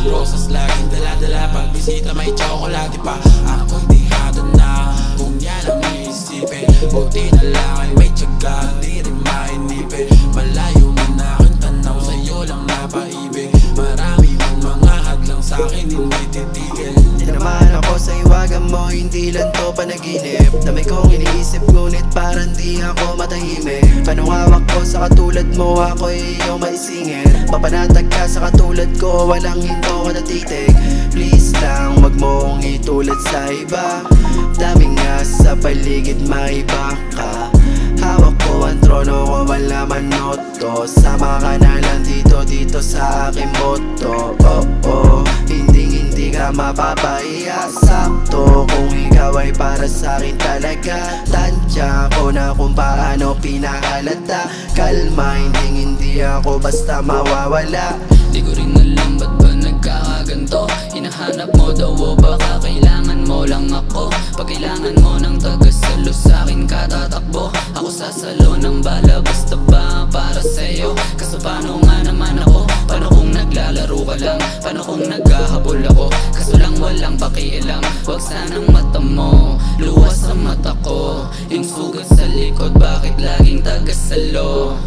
Rosas laging dala-dala, pag bisita may tsokolate pa. Ako'y tihado na kung yan ang iisipin. Buti na lang ay may tiyaga, di rin mainipin. Malayo man aking tanaw, sa'yo lang napaibig. Marami man mga hadlang sa'kin, hindi titigil. Di naman ako sa iwagan mo, hindi lang to panaginip. Dami kong iniisip ngunit parang di ako matahimik. Panungawak ko sa katulad mo, ako'y iyong maisingit. Papanatag ka sa katulad ko, walang hinto ka natitig. Please lang, wag mong itulad sa iba. Daming nga sa paligid, maiba ka. Hawak ko ang trono ko, wala manoto. Sama ka na lang dito sa aking moto. Oh oh, hindi ka mapapahiya. Sakto kung ikaw ay para sa'kin talaga. Tansya ko na kung paano pinahalata. Kalma, hindi ako basta mawawala. Di ko rin alam ba't ba nagkakaganto. Hinahanap mo daw o baka kailangan mo lang ako. Pag kailangan mo ng tagasalo sa'kin ka tatakbo. Ako sasalo ng bala basta ba para sa'yo. Kaso paano nga naman ako? Paano kung naglalaro ka lang? Paano kung naghahabol ako? Kaso lang walang pakialam. Huwag sanang mata mo luwas sa mata ko. Yung sugat sa likod bakit laging tagasalo?